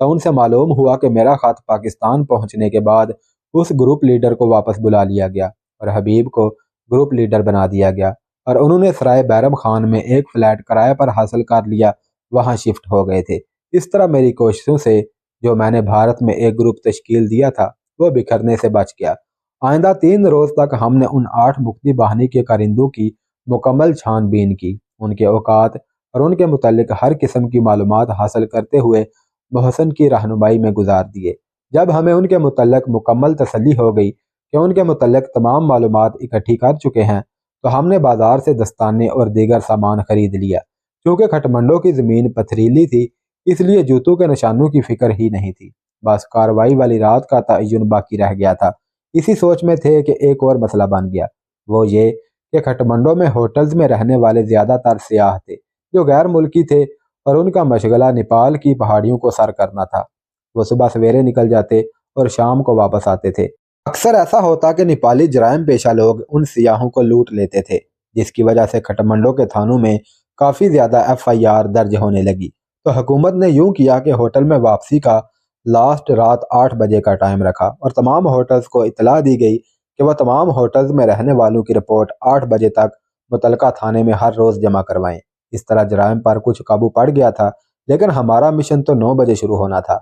تو ان سے معلوم ہوا کہ میرا خط پاکستان پہنچنے کے بعد اس گروپ لیڈر کو واپس بلا لیا گیا اور حبیب کو گروپ لیڈر بنا دیا گیا، اور انہوں نے سرائے بیرم خان میں ایک فلیٹ کرائے پر حاصل کر لیا، وہاں شفٹ ہو گئے تھے۔ اس طرح میری کوششوں سے جو میں نے بھارت میں ایک گروپ تشکیل دیا تھا وہ بکھرنے سے بچ گیا۔ آئندہ 3 روز تک ہم نے ان 8 مکتی باہنی کے کارندوں کی مکمل چھان بین کی، ان کے اوقات اور ان کے متعلق ہر قسم کی معلومات حاصل کرتے ہوئے محسن کی رہنمائی میں گزار دیے۔ جب ہمیں ان کے متعلق مکمل تسلی ہو گئی کہ ان کے متعلق تمام معلومات اکٹھی کر چکے ہیں، تو ہم نے بازار سے دستانے اور دیگر سامان خرید لیا۔ کیونکہ کھٹمنڈو کی زمین پتھریلی تھی، اس لیے جوتوں کے نشانوں کی فکر ہی نہیں تھی، بس کاروائی والی رات کا تعین باقی رہ گیا تھا۔ اسی سوچ میں تھے کہ ایک اور مسئلہ بن گیا، وہ یہ کہ کھٹمنڈو میں ہوٹلز میں رہنے والے زیادہ تر سیاح تھے جو غیر ملکی تھے، اور ان کا مشغلہ نیپال کی پہاڑیوں کو سر کرنا تھا۔ وہ صبح سویرے نکل جاتے اور شام کو واپس آتے تھے۔ اکثر ایسا ہوتا کہ نیپالی جرائم پیشہ لوگ ان سیاحوں کو لوٹ لیتے تھے، جس کی وجہ سے کھٹمنڈو کے تھانوں میں کافی زیادہ FIR درج ہونے لگی۔ تو حکومت نے یوں کیا کہ ہوٹل میں واپسی کا لاسٹ رات 8 بجے کا ٹائم رکھا، اور تمام ہوٹلز کو اطلاع دی گئی کہ وہ تمام ہوٹلز میں رہنے والوں کی رپورٹ 8 بجے تک متعلقہ تھانے میں ہر روز جمع کروائیں۔ اس طرح جرائم پر کچھ قابو پڑ گیا تھا، لیکن ہمارا مشن تو 9 بجے شروع ہونا تھا۔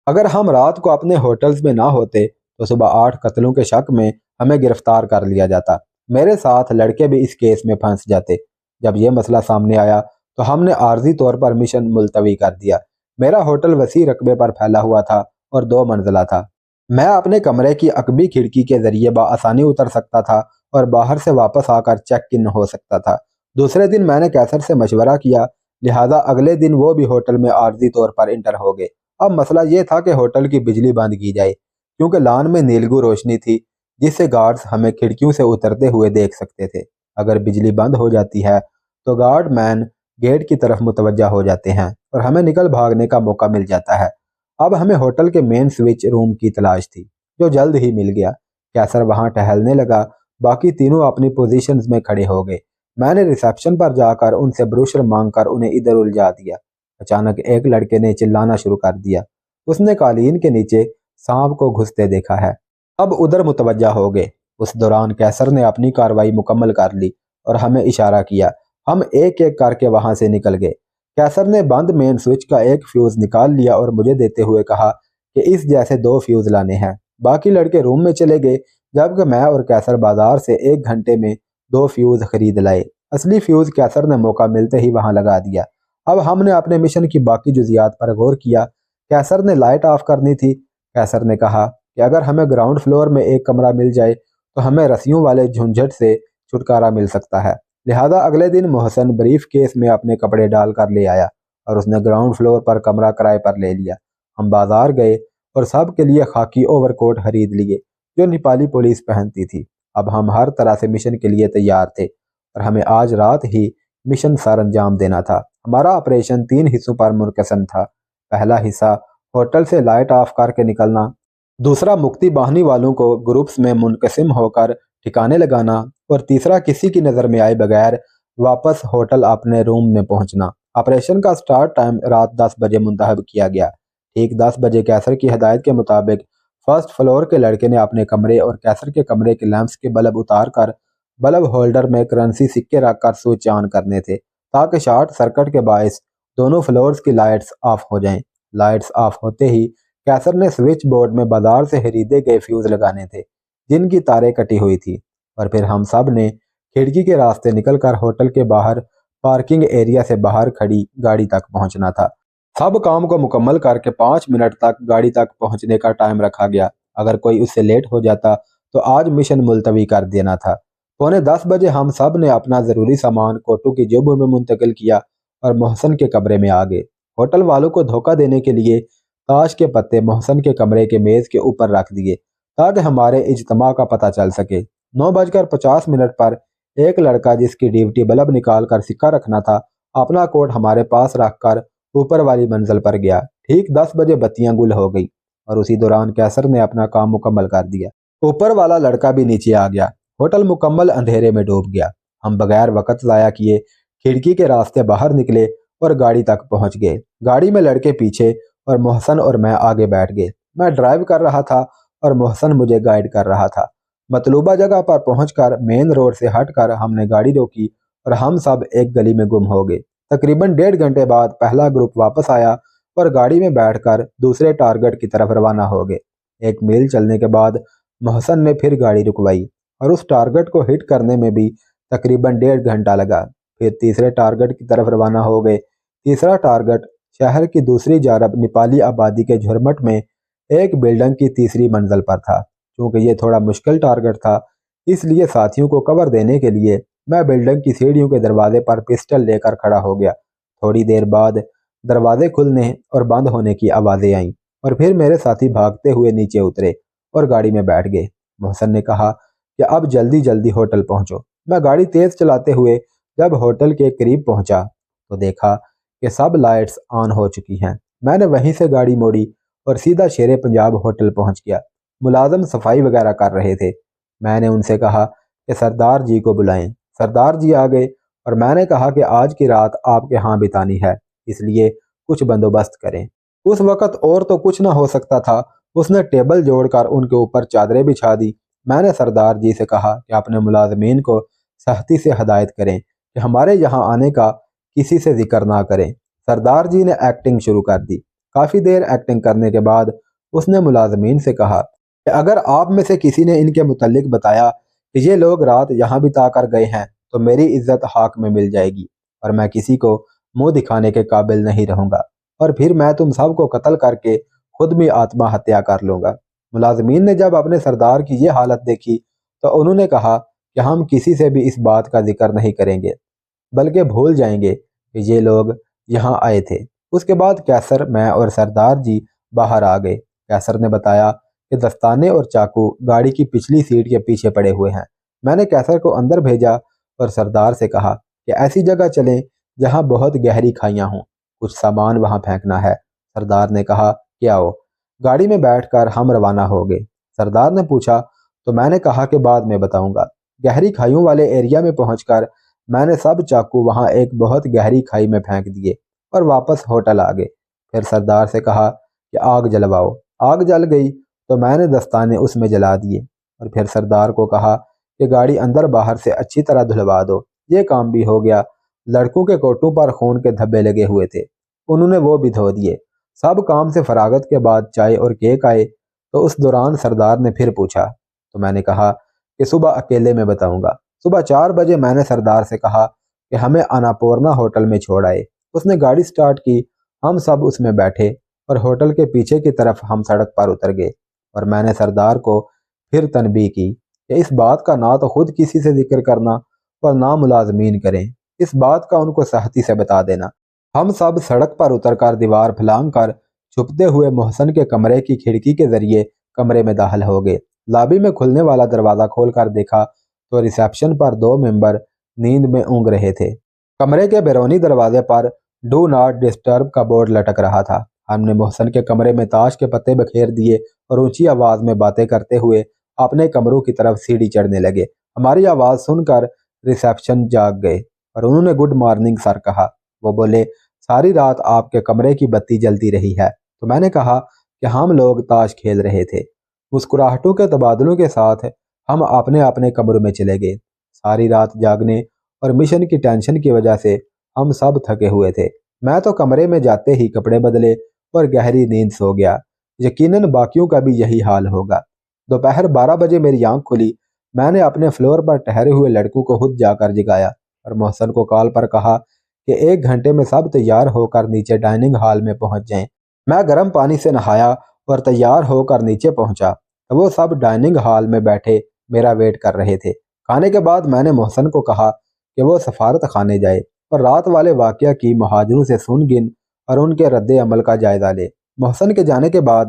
اگر ہم رات کو اپنے ہوٹلز میں نہ ہوتے تو صبح 8 قتلوں کے شک میں ہمیں گرفتار کر لیا جاتا۔ میرے ساتھ لڑکے بھی اس کیس میں پھنس جاتے۔ جب یہ مسئلہ سامنے آیا تو ہم نے عارضی طور پر مشن ملتوی کر دیا۔ میرا ہوٹل وسیع رقبے پر پھیلا ہوا تھا اور 2 منزلہ تھا۔ میں اپنے کمرے کی عقبی کھڑکی کے ذریعے بآسانی اتر سکتا تھا اور باہر سے واپس آ کر چیک ان ہو سکتا تھا۔ دوسرے دن میں نے کیسر سے مشورہ کیا، لہٰذا اگلے دن وہ بھی ہوٹل میں عارضی طور پر انٹر ہو گئے۔ اب مسئلہ یہ تھا کہ ہوٹل کی بجلی بند کی جائے، کیونکہ لان میں نیلگو روشنی تھی جس سے گارڈز ہمیں کھڑکیوں سے اترتے ہوئے دیکھ سکتے تھے۔ اگر بجلی بند ہو جاتی ہے تو گارڈ مین گیٹ کی طرف متوجہ ہو جاتے ہیں اور ہمیں نکل بھاگنے کا موقع مل جاتا ہے۔ اب ہمیں ہوٹل کے مین سوئچ روم کی تلاش تھی، جو جلد ہی مل گیا۔ کیسر وہاں ٹہلنے لگا، باقی تینوں اپنی پوزیشنز میں کھڑے ہو گئے۔ میں نے ریسیپشن پر جا کر ان سے بروشر مانگ کر انہیں ادھر الجھا دیا۔ اچانک ایک لڑکے نے چلانا شروع کر دیا۔ اس نے قالین کے نیچے سانپ کو گھستے دیکھا ہے۔ اب ادھر متوجہ ہو گئے۔ اس دوران کیسر نے اپنی کاروائی مکمل کر لی اور ہمیں اشارہ کیا۔ ہم ایک ایک کر کے وہاں سے نکل گئے۔ کیسر نے بند مین سوئچ کا ایک فیوز نکال لیا اور مجھے دیتے ہوئے کہا کہ اس جیسے 2 فیوز لانے ہیں۔ باقی لڑکے روم میں چلے گئے، جبکہ میں اور کیسر بازار سے 1 گھنٹے میں 2 فیوز خرید لائے۔ اصلی فیوز کیسر نے موقع ملتے ہی وہاں لگا دیا۔ اب ہم نے اپنے مشن کی باقی جزیات پر غور کیا۔ کیسر نے لائٹ آف کرنی تھی۔ کیسر نے کہا کہ اگر ہمیں گراؤنڈ فلور میں ایک کمرہ مل جائے تو ہمیں رسیوں والے جھنجھٹ سے چھٹکارا مل سکتا ہے۔ لہذا اگلے دن محسن بریف کیس میں اپنے کپڑے ڈال کر لے آیا اور اس نے گراؤنڈ فلور پر کمرہ کرائے پر لے لیا۔ ہم بازار گئے اور سب کے لیے خاکی اوور کوٹ خرید لیے جو نیپالی پولیس پہنتی تھی۔ اب ہم ہر طرح سے مشن کے لیے تیار تھے اور ہمیں آج رات ہی مشن سر انجام دینا تھا۔ ہمارا آپریشن 3 حصوں پر منقسم تھا۔ پہلا حصہ ہوٹل سے لائٹ آف کر کے نکلنا، دوسرا مکتی باہنی والوں کو گروپس میں منقسم ہو کر ٹھکانے لگانا، اور تیسرا کسی کی نظر میں آئے بغیر واپس ہوٹل اپنے روم میں پہنچنا۔ آپریشن کا سٹارٹ ٹائم رات 10 بجے منتخب کیا گیا۔ ٹھیک 10 بجے کیسر کی ہدایت کے مطابق فرسٹ فلور کے لڑکے نے اپنے کمرے اور کیسر کے کمرے کے لیمپس کے بلب اتار کر بلب ہولڈر میں کرنسی سکے رکھ کر سوئچ آن کرنے تھے تاکہ شارٹ سرکٹ کے باعث دونوں فلورز کی لائٹس آف ہو جائیں۔ لائٹس آف ہوتے ہی کیسر نے سوئچ بورڈ میں بازار سے خریدے گئے فیوز لگانے تھے جن کی تاریں کٹی ہوئی تھی، اور پھر ہم سب نے کھڑکی کے راستے نکل کر ہوٹل کے باہر پارکنگ ایریا سے باہر کھڑی گاڑی تک پہنچنا تھا۔ سب کام کو مکمل کر کے 5 منٹ تک گاڑی تک پہنچنے کا ٹائم رکھا گیا۔ اگر کوئی اس سے لیٹ ہو جاتا تو آج مشن ملتوی کر دینا تھا۔ 9:45 بجے ہم سب نے اپنا ضروری سامان کوٹو کی جیبوں میں منتقل کیا اور محسن کے کمرے میں آ گئے۔ ہوٹل والوں کو دھوکہ دینے کے لیے تاش کے پتے محسن کے کمرے کے میز کے اوپر رکھ دیے تاکہ ہمارے اجتماع کا پتہ چل سکے۔ 9:50 پر ایک لڑکا جس کی ڈیوٹی بلب نکال کر سکہ رکھنا تھا اپنا کوٹ ہمارے پاس رکھ کر اوپر والی منزل پر گیا۔ ٹھیک 10 بجے بتیاں گل ہو گئی اور اسی دوران کیسر نے اپنا کام مکمل کر دیا۔ اوپر والا لڑکا بھی نیچے آ گیا۔ ہوٹل مکمل اندھیرے میں ڈوب گیا۔ ہم بغیر وقت ضائع کیے کھڑکی کے راستے باہر نکلے اور گاڑی تک پہنچ گئے۔ گاڑی میں لڑکے پیچھے اور محسن اور میں آگے بیٹھ گئے۔ میں ڈرائیو کر رہا تھا اور محسن مجھے گائیڈ کر رہا تھا۔ مطلوبہ جگہ پر پہنچ کر مین روڈ سے ہٹ کر ہم نے گاڑی روکی اور ہم سب ایک گلی میں گم ہو گئے۔ تقریباً 1.5 گھنٹے بعد پہلا گروپ واپس آیا اور گاڑی میں بیٹھ کر دوسرے ٹارگٹ کی طرف روانہ ہو گئے۔ 1 میل چلنے کے بعد محسن نے پھر گاڑی رکوائی اور اس ٹارگٹ کو ہٹ کرنے میں بھی تقریباً 1.5 گھنٹہ لگا۔ پھر تیسرے ٹارگٹ کی طرف روانہ ہو گئے۔ تیسرا ٹارگٹ شہر کی دوسری جانب نیپالی آبادی کے جھرمٹ میں ایک بلڈنگ کی تیسری منزل پر تھا۔ چونکہ یہ تھوڑا مشکل ٹارگٹ تھا، اس لیے ساتھیوں کو کور دینے کے لیے میں بلڈنگ کی سیڑھیوں کے دروازے پر پسٹل لے کر کھڑا ہو گیا۔ تھوڑی دیر بعد دروازے کھلنے اور بند ہونے کی آوازیں آئیں اور پھر میرے ساتھی بھاگتے ہوئے نیچے اترے اور گاڑی میں بیٹھ گئے۔ محسن نے کہا کہ اب جلدی جلدی ہوٹل پہنچو۔ میں گاڑی تیز چلاتے ہوئے جب ہوٹل کے قریب پہنچا تو دیکھا کہ سب لائٹس آن ہو چکی ہیں۔ میں نے وہیں سے گاڑی موڑی اور سیدھا شیر پنجاب ہوٹل پہنچ گیا۔ ملازم صفائی وغیرہ کر رہے تھے۔ میں نے ان سے کہا کہ سردار جی کو بلائیں۔ سردار جی آ گئے اور میں نے کہا کہ آج کی رات آپ کے ہاں بتانی ہے، اس لیے کچھ بندوبست کریں۔ اس وقت اور تو کچھ نہ ہو سکتا تھا۔ اس نے ٹیبل جوڑ کر ان کے اوپر چادریں بچھا دی۔ میں نے سردار جی سے کہا کہ اپنے ملازمین کو سختی سے ہدایت کریں کہ ہمارے یہاں آنے کا کسی سے ذکر نہ کریں۔ سردار جی نے ایکٹنگ شروع کر دی۔ کافی دیر ایکٹنگ کرنے کے بعد اس نے ملازمین سے کہا کہ اگر آپ میں سے کسی نے ان کے متعلق بتایا کہ یہ لوگ رات یہاں بتا کر گئے ہیں تو میری عزت حاک میں مل جائے گی اور میں کسی کو منہ دکھانے کے قابل نہیں رہوں گا، اور پھر میں تم سب کو قتل کر کے خود بھی آتما ہتیا کر لوں گا۔ ملازمین نے جب اپنے سردار کی یہ حالت دیکھی تو انہوں نے کہا کہ ہم کسی سے بھی اس بات کا ذکر نہیں کریں گے، بلکہ بھول جائیں گے کہ یہ لوگ یہاں آئے تھے۔ اس کے بعد کیسر، میں اور سردار جی باہر آ گئے۔ کیسر نے بتایا کہ دستانے اور چاقو گاڑی کی پچھلی سیٹ کے پیچھے پڑے ہوئے ہیں۔ میں نے کیسر کو اندر بھیجا اور سردار سے کہا کہ ایسی جگہ چلیں جہاں بہت گہری کھائیاں ہوں، کچھ سامان وہاں پھینکنا ہے۔ سردار نے کہا کہ آؤ۔ گاڑی میں بیٹھ کر ہم روانہ ہو گئے۔ سردار نے پوچھا تو میں نے کہا کہ بعد میں بتاؤں گا۔ گہری کھائیوں والے ایریا میں پہنچ کر میں نے سب چاقو وہاں ایک بہت گہری کھائی میں پھینک دیے اور واپس ہوٹل آ گئے۔ پھر سردار سے کہا کہ آگ جلواؤ۔ آگ جل گئی تو میں نے دستانے اس میں جلا دیے اور پھر سردار کو کہا کہ گاڑی اندر باہر سے اچھی طرح دھلوا دو۔ یہ کام بھی ہو گیا۔ لڑکوں کے کوٹوں پر خون کے دھبے لگے ہوئے تھے، انہوں نے وہ بھی دھو دیے۔ سب کام سے فراغت کے بعد چائے اور کیک آئے تو اس دوران سردار نے پھر پوچھا تو میں نے کہا کہ صبح اکیلے میں بتاؤں گا۔ صبح 4 بجے میں نے سردار سے کہا کہ ہمیں اناپورنا ہوٹل میں چھوڑ آئے۔ اس نے گاڑی سٹارٹ کی، ہم سب اس میں بیٹھے اور ہوٹل کے پیچھے کی طرف ہم سڑک پر اتر گئے، اور میں نے سردار کو پھر تنبیہ کی کہ اس بات کا نہ تو خود کسی سے ذکر کرنا اور نہ ملازمین کریں، اس بات کا ان کو سختی سے بتا دینا۔ ہم سب سڑک پر اتر کر دیوار پھلانگ کر چھپتے ہوئے محسن کے کمرے کی کھڑکی کے ذریعے کمرے میں داخل ہو گئے۔ لابی میں کھلنے والا دروازہ کھول کر دیکھا تو ریسیپشن پر 2 ممبر نیند میں اونگ رہے تھے۔ کمرے کے بیرونی دروازے پر ڈو ناٹ ڈسٹرب کا بورڈ لٹک رہا تھا۔ ہم نے محسن کے کمرے میں تاش کے پتے بکھیر دیے اور اونچی آواز میں باتیں کرتے ہوئے اپنے کمروں کی طرف سیڑھی چڑھنے لگے۔ ہماری آواز سن کر ریسیپشن جاگ گئے اور انہوں نے گڈ مارننگ سر کہا۔ وہ بولے ساری رات آپ کے کمرے کی بتی جلتی رہی ہے؟ تو میں نے کہا کہ ہم لوگ تاش کھیل رہے تھے۔ مسکراہٹوں کے تبادلوں کے ساتھ ہم اپنے اپنے کمروں میں چلے گئے۔ ساری رات جاگنے اور مشن کی ٹینشن کی وجہ سے ہم سب تھکے ہوئے تھے۔ میں تو کمرے میں جاتے ہی کپڑے بدلے اور گہری نیند سو گیا۔ یقیناً باقیوں کا بھی یہی حال ہوگا۔ دوپہر 12 بجے میری آنکھ کھلی۔ میں نے اپنے فلور پر ٹھہرے ہوئے لڑکوں کو خود جا کر جگایا اور محسن کو کال پر کہا کہ 1 گھنٹے میں سب تیار ہو کر نیچے ڈائننگ ہال میں پہنچ جائیں۔ میں گرم پانی سے نہایا اور تیار ہو کر نیچے پہنچا تو وہ سب ڈائننگ ہال میں بیٹھے میرا ویٹ کر رہے تھے۔ کھانے کے بعد میں نے محسن کو کہا کہ وہ سفارت خانے جائے اور رات والے واقعہ کی مہاجروں سے سن گن اور ان کے رد عمل کا جائزہ لے۔ محسن کے جانے کے بعد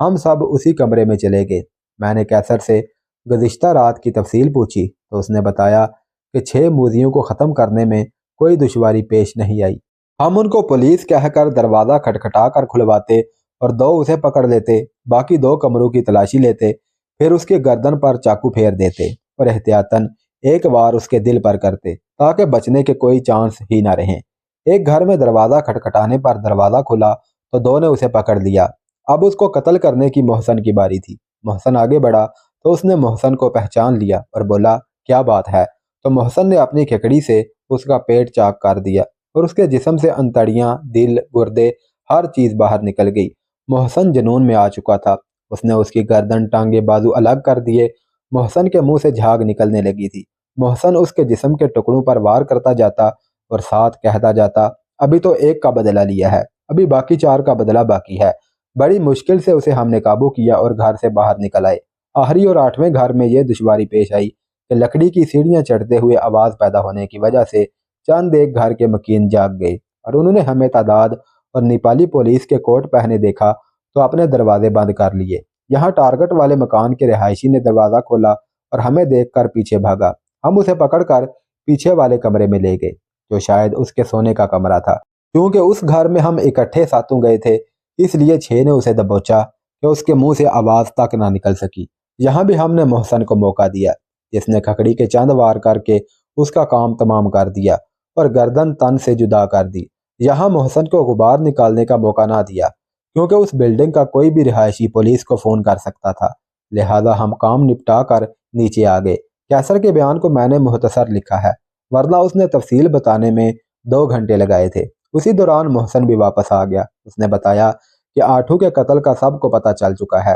ہم سب اسی کمرے میں چلے گئے۔ میں نے کیسر سے گزشتہ رات کی تفصیل پوچھی تو اس نے بتایا کہ 6 موذیوں کو ختم کرنے میں کوئی دشواری پیش نہیں آئی۔ ہم ان کو پولیس کہہ کر دروازہ کھٹکھٹا کر کھلواتے اور 2 اسے پکڑ لیتے، باقی 2 کمروں کی تلاشی لیتے، پھر اس کے گردن پر چاقو پھیر دیتے اور احتیاطاً ایک وار اس کے دل پر کرتے تاکہ بچنے کے کوئی چانس ہی نہ رہیں۔ ایک گھر میں دروازہ کھٹکھٹانے پر دروازہ کھلا تو دو نے اسے پکڑ لیا۔ اب اس کو قتل کرنے کی محسن کی باری تھی۔ محسن آگے بڑھا تو اس نے محسن کو پہچان لیا اور بولا کیا بات ہے؟ تو محسن نے اپنی کھکڑی سے اس کا پیٹ چاک کر دیا اور اس کے جسم سے انتڑیاں، دل، گردے، ہر چیز باہر نکل گئی۔ محسن جنون میں آ چکا تھا۔ اس نے اس کی گردن، ٹانگیں، بازو الگ کر دیے۔ محسن کے منہ سے جھاگ نکلنے لگی تھی۔ محسن اس کے جسم کے ٹکڑوں پر وار کرتا جاتا اور ساتھ کہتا جاتا ابھی تو ایک کا بدلہ لیا ہے، ابھی باقی 4 کا بدلہ باقی ہے۔ بڑی مشکل سے اسے ہم نے قابو کیا اور گھر سے باہر نکل آئے۔ آخری اور 8ویں گھر میں یہ دشواری پیش آئی کہ لکڑی کی سیڑھیاں چڑھتے ہوئے آواز پیدا ہونے کی وجہ سے چند ایک گھر کے مکین جاگ گئے اور انہوں نے ہمیں تعداد اور نیپالی پولیس کے کوٹ پہنے دیکھا تو اپنے دروازے بند کر لیے۔ یہاں ٹارگٹ والے مکان کے رہائشی نے دروازہ کھولا اور ہمیں دیکھ کر پیچھے بھاگا۔ ہم اسے پکڑ کر پیچھے والے کمرے میں لے گئے جو شاید اس کے سونے کا کمرہ تھا۔ کیونکہ اس گھر میں ہم اکٹھے ساتوں گئے تھے اس لیے 6 نے اسے دبوچا کہ اس کے منہ سے آواز تک نہ نکل سکی۔ یہاں بھی ہم نے محسن کو موقع دیا جس نے کھکڑی کے چند وار کر کے اس کا کام تمام کر دیا اور گردن تن سے جدا کر دی۔ یہاں محسن کو غبار نکالنے کا موقع نہ دیا کیونکہ اس بلڈنگ کا کوئی بھی رہائشی پولیس کو فون کر سکتا تھا، لہذا ہم کام نپٹا کر نیچے آ گئے۔ کیسر کے بیان کو میں نے مختصر لکھا ہے ورنہ اس نے تفصیل بتانے میں 2 گھنٹے لگائے تھے۔ اسی دوران محسن بھی واپس آ گیا۔ اس نے بتایا کہ آٹھو کے قتل کا سب کو پتہ چل چکا ہے۔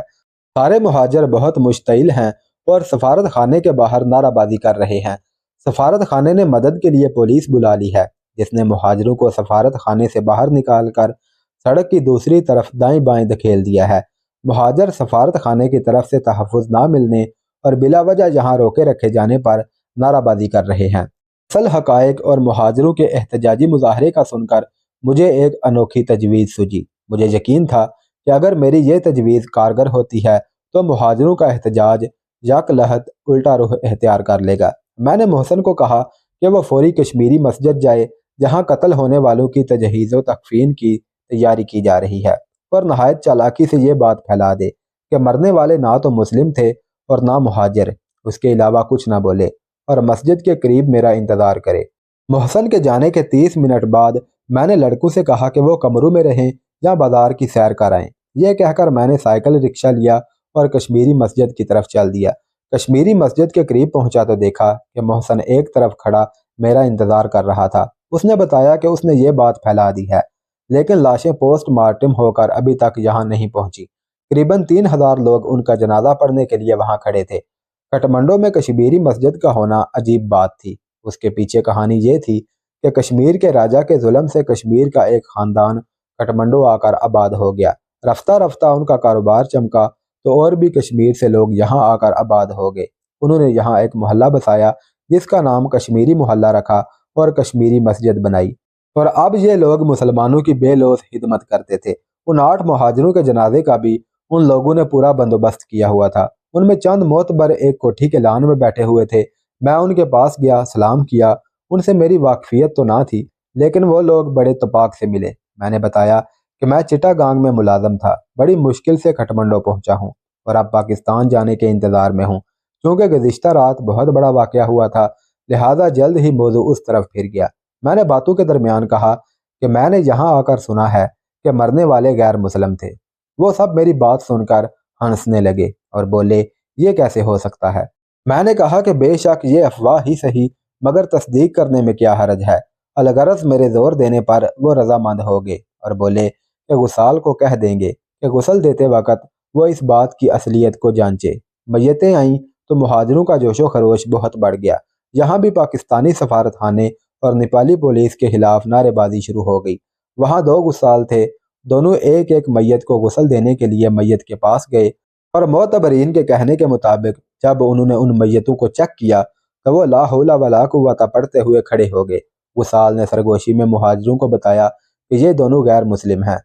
سارے مہاجر بہت مشتعل ہیں اور سفارت خانے کے باہر نعرہ بازی کر رہے ہیں۔ سفارت خانے نے مدد کے لیے پولیس بلا لی ہے جس نے مہاجروں کو سفارت خانے سے باہر نکال کر سڑک کی دوسری طرف دائیں بائیں دھکیل دیا ہے۔ مہاجر سفارت خانے کی طرف سے تحفظ نہ ملنے اور بلا وجہ یہاں روکے رکھے جانے پر نعرہ بازی کر رہے ہیں۔ اصل حقائق اور مہاجروں کے احتجاجی مظاہرے کا سن کر مجھے ایک انوکھی تجویز سوجی۔ مجھے یقین تھا کہ اگر میری یہ تجویز کارگر ہوتی ہے تو مہاجروں کا احتجاج یک لہت الٹا رخ اختیار کر لے گا۔ میں نے محسن کو کہا کہ وہ فوری کشمیری مسجد جائے جہاں قتل ہونے والوں کی تجہیز و تکفین کی تیاری کی جا رہی ہے اور نہایت چالاکی سے یہ بات پھیلا دے کہ مرنے والے نہ تو مسلم تھے اور نہ مہاجر، اس کے علاوہ کچھ نہ بولے اور مسجد کے قریب میرا انتظار کرے۔ محسن کے جانے کے 30 منٹ بعد میں نے لڑکوں سے کہا کہ وہ کمروں میں رہیں یا بازار کی سیر کر آئیں۔ یہ کہہ کر میں نے سائیکل رکشہ لیا اور کشمیری مسجد کی طرف چل دیا۔ کشمیری مسجد کے قریب پہنچا تو دیکھا کہ محسن ایک طرف کھڑا میرا انتظار کر رہا تھا۔ اس نے بتایا کہ اس نے یہ بات پھیلا دی ہے لیکن لاشیں پوسٹ مارٹم ہو کر ابھی تک یہاں نہیں پہنچی۔ قریباً 3000 لوگ ان کا جنازہ پڑھنے کے لیے وہاں کھڑے تھے۔ کٹمنڈو میں کشمیری مسجد کا ہونا عجیب بات تھی۔ اس کے پیچھے کہانی یہ تھی کہ کشمیر کے راجہ کے ظلم سے کشمیر کا ایک خاندان کٹمنڈو آ کر آباد ہو گیا۔ رفتہ رفتہ ان کا کاروبار چمکا تو اور بھی کشمیر سے لوگ یہاں آ کر آباد ہو گئے۔ انہوں نے یہاں ایک محلہ بسایا جس کا نام کشمیری محلہ رکھا اور کشمیری مسجد بنائی، اور اب یہ لوگ مسلمانوں کی بے لوث خدمت کرتے تھے۔ ان 8 مہاجروں کے جنازے کا بھی ان لوگوں نے پورا بندوبست کیا ہوا تھا۔ ان میں چند معتبر ایک کوٹھی کے لان میں بیٹھے ہوئے تھے۔ میں ان کے پاس گیا، سلام کیا۔ ان سے میری واقفیت تو نہ تھی لیکن وہ لوگ بڑے اتفاق سے ملے۔ میں نے بتایا کہ میں چٹا گانگ میں ملازم تھا، بڑی مشکل سے کھٹمنڈو پہنچا ہوں اور اب پاکستان جانے کے انتظار میں ہوں۔ چونکہ گزشتہ رات بہت بڑا واقعہ ہوا تھا لہذا جلد ہی موضوع اس طرف پھر گیا۔ میں نے باتوں کے درمیان کہا کہ میں نے یہاں آ کر سنا ہے کہ مرنے والے غیر مسلم تھے۔ وہ سب میری بات سن کر ہنسنے لگے اور بولے یہ کیسے ہو سکتا ہے؟ میں نے کہا کہ بے شک یہ افواہ ہی صحیح مگر تصدیق کرنے میں کیا حرج ہے۔ الغرض میرے زور دینے پر وہ رضامند ہو گئے اور بولے کہ غسال کو کہہ دیں گے کہ غسل دیتے وقت وہ اس بات کی اصلیت کو جانچے۔ میتیں آئیں تو مہاجروں کا جوش و خروش بہت بڑھ گیا۔ یہاں بھی پاکستانی سفارت خانے اور نیپالی پولیس کے خلاف نعرے بازی شروع ہو گئی۔ وہاں 2 غسال تھے، دونوں ایک ایک میت کو غسل دینے کے لیے میت کے پاس گئے اور معتبرین کے کہنے کے مطابق جب انہوں نے ان میتوں کو چیک کیا تو وہ لا حول ولا قوت پڑھتے ہوئے کھڑے ہو گئے۔ غسال نے سرگوشی میں مہاجروں کو بتایا کہ یہ دونوں غیر مسلم ہیں۔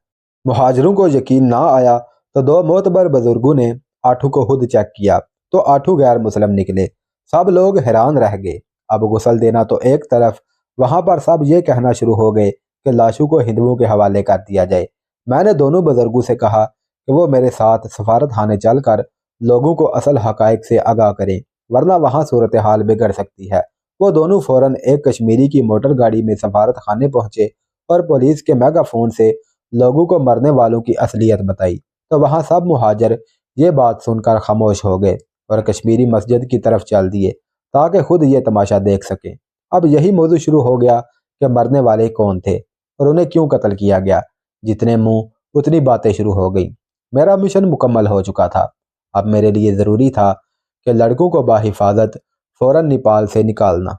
مہاجروں کو یقین نہ آیا تو 2 معتبر بزرگوں نے آٹھو کو خود چیک کیا تو آٹھو غیر مسلم نکلے۔ سب لوگ حیران رہ گئے۔ اب غسل دینا تو ایک طرف، وہاں پر سب یہ کہنا شروع ہو گئے کہ لاشوں کو ہندوؤں کے حوالے کر دیا جائے۔ میں نے دونوں بزرگوں سے کہا کہ وہ میرے ساتھ سفارت خانے چل کر لوگوں کو اصل حقائق سے آگاہ کریں ورنہ وہاں صورتحال بگڑ سکتی ہے۔ وہ دونوں فوراً ایک کشمیری کی موٹر گاڑی میں سفارت خانے پہنچے اور پولیس کے میگا فون سے لوگوں کو مرنے والوں کی اصلیت بتائی تو وہاں سب مہاجر یہ بات سن کر خاموش ہو گئے اور کشمیری مسجد کی طرف چل دیے تاکہ خود یہ تماشا دیکھ سکیں۔ اب یہی موضوع شروع ہو گیا کہ مرنے والے کون تھے اور انہیں کیوں قتل کیا گیا۔ جتنے منہ اتنی باتیں شروع ہو گئیں۔ میرا مشن مکمل ہو چکا تھا۔ اب میرے لیے ضروری تھا کہ لڑکوں کو بحفاظت فوراً نیپال سے نکالنا۔